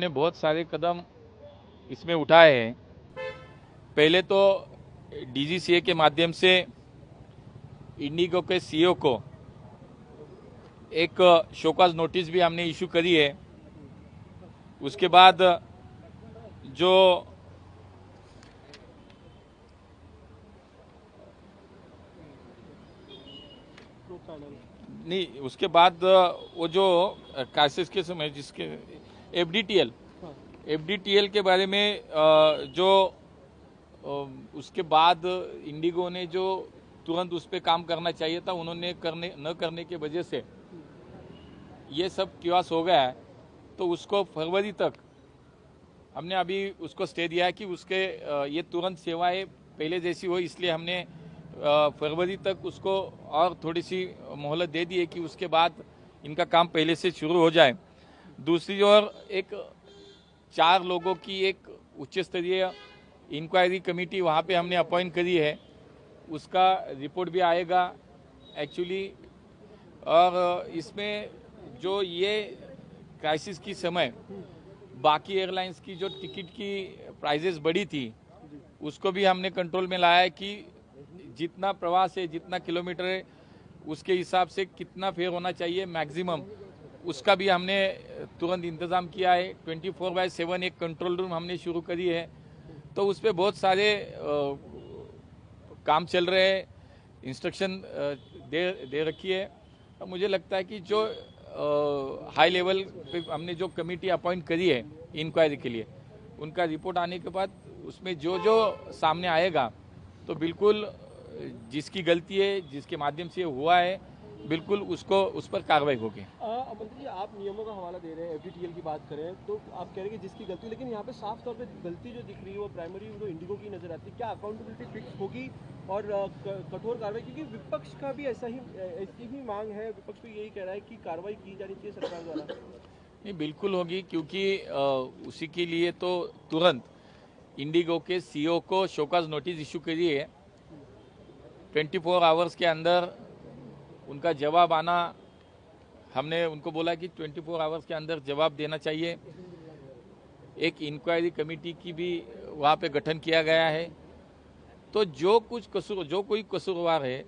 हमने बहुत सारे कदम इसमें उठाए हैं। पहले तो डीजीसीए के माध्यम से इंडिगो के सीईओ को एक शोकॉज नोटिस भी हमने इशू करी है। उसके बाद जो नहीं, उसके बाद वो जो क्राइसिस के समय जिसके एफडीटीएल के बारे में जो उसके बाद इंडिगो ने जो तुरंत उस पर काम करना चाहिए था, उन्होंने न करने की वजह से ये सब कियास हो गया है। तो उसको फरवरी तक हमने अभी उसको स्टे दिया है कि उसके ये तुरंत सेवाएं पहले जैसी हो, इसलिए हमने फरवरी तक उसको और थोड़ी सी मोहलत दे दी है कि उसके बाद इनका काम पहले से शुरू हो जाए। दूसरी ओर एक 4 लोगों की एक उच्च स्तरीय इंक्वायरी कमेटी वहाँ पे हमने अपॉइंट करी है। उसका रिपोर्ट भी आएगा एक्चुअली। और इसमें जो ये क्राइसिस की समय बाकी एयरलाइंस की जो टिकट की प्राइजेस बढ़ी थी, उसको भी हमने कंट्रोल में लाया है कि जितना प्रवास है, जितना किलोमीटर है, उसके हिसाब से कितना फेयर होना चाहिए मैक्सिमम, उसका भी हमने तुरंत इंतज़ाम किया है। 24/7 एक कंट्रोल रूम हमने शुरू करी है। तो उस पर बहुत सारे काम चल रहे हैं, इंस्ट्रक्शन दे रखी है। और मुझे लगता है कि जो हाई लेवल पे हमने जो कमेटी अपॉइंट करी है इंक्वायरी के लिए, उनका रिपोर्ट आने के बाद उसमें जो जो सामने आएगा, तो बिल्कुल जिसकी गलती है, जिसके माध्यम से हुआ है, बिल्कुल उसको उस पर कार्रवाई होगी। मंत्री जी, आप नियमों का हवाला दे रहे हैं, एफडीटीएल की बात करें तो आप कह रहे हैं कि जिसकी गलती, लेकिन यहाँ पे साफ तौर पे गलती जो दिख रही है वो प्राइमरी जो इंडिगो की नजर आती है। क्या अकाउंटेबिलिटी फिक्स होगी और कठोर कार्रवाई? क्योंकि विपक्ष का भी ऐसी ही मांग है, विपक्ष भी यही कह रहा है कि कार्रवाई की जानी चाहिए सरकार द्वारा। नहीं, बिल्कुल होगी, क्योंकि उसी के लिए तो तुरंत इंडिगो के सीईओ को शोकॉज नोटिस इशू करी है। 24 आवर्स के अंदर उनका जवाब आना, हमने उनको बोला कि 24 आवर्स के अंदर जवाब देना चाहिए। एक इंक्वायरी कमेटी की भी वहाँ पे गठन किया गया है। तो जो कोई कसूरवार है,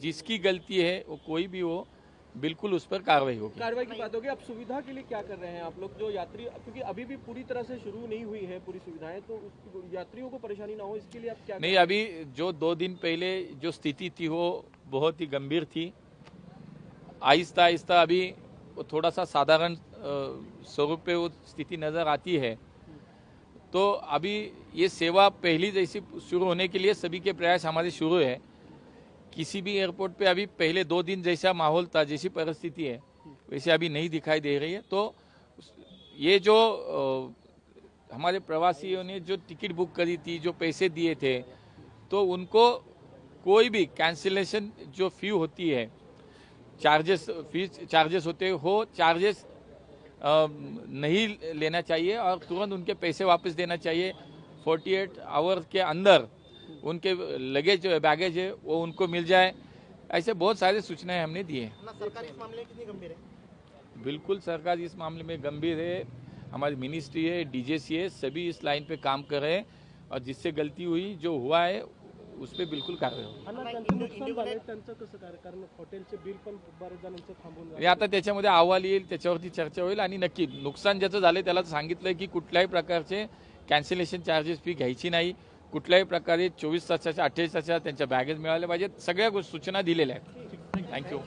जिसकी गलती है, वो कोई भी हो, बिल्कुल उस पर कार्रवाई होगी। कार्रवाई की बात होगी। अब सुविधा के लिए क्या कर रहे हैं आप लोग, जो यात्री, क्योंकि अभी भी पूरी तरह से शुरू नहीं हुई है पूरी सुविधाएं, तो यात्रियों को परेशानी ना हो इसके लिए आप क्या नहीं, अभी जो 2 दिन पहले जो स्थिति थी वो बहुत ही गंभीर थी। आहिस्ता आहिस्ता अभी वो थोड़ा सा साधारण स्वरूप पे वो स्थिति नज़र आती है। तो अभी ये सेवा पहली जैसी शुरू होने के लिए सभी के प्रयास हमारे शुरू है। किसी भी एयरपोर्ट पे अभी पहले 2 दिन जैसा माहौल था, जैसी परिस्थिति है, वैसे अभी नहीं दिखाई दे रही है। तो ये जो हमारे प्रवासियों ने जो टिकट बुक करी थी, जो पैसे दिए थे, तो उनको कोई भी कैंसिलेशन जो फी होती है, चार्जेस होते हो, चार्जेस नहीं लेना चाहिए और तुरंत उनके पैसे वापस देना चाहिए। 48 आवर्स के अंदर उनके लगेज जो बैगेज है वो उनको मिल जाए। ऐसे बहुत सारी सूचनाएं हमने दी हैं। सरकार इस मामले में कितनी गंभीर है? बिल्कुल सरकार इस मामले में गंभीर है। हमारी मिनिस्ट्री है, डीजीसी है, सभी इस लाइन पे काम कर रहे हैं और जिससे गलती हुई, जो हुआ है, उस पर बिल्कुल कार्रवाई होईल। आता त्याच्यामध्ये अहवाल येईल, त्याच्यावरती चर्चा होईल आणि नक्की नुकसान ज्याचं झालं त्याला सांगितलंय की कुठल्याही प्रकारचे कॅन्सलेशन चार्जेस फी घ्यायची नाही, कुठल्याही प्रकारे 24 तासाच्या 48 तासाच्या त्यांच्या बॅगेज मिळाल्या पाहिजेत, सगळ्या सूचना दिलेल्या आहेत। थँक्यू।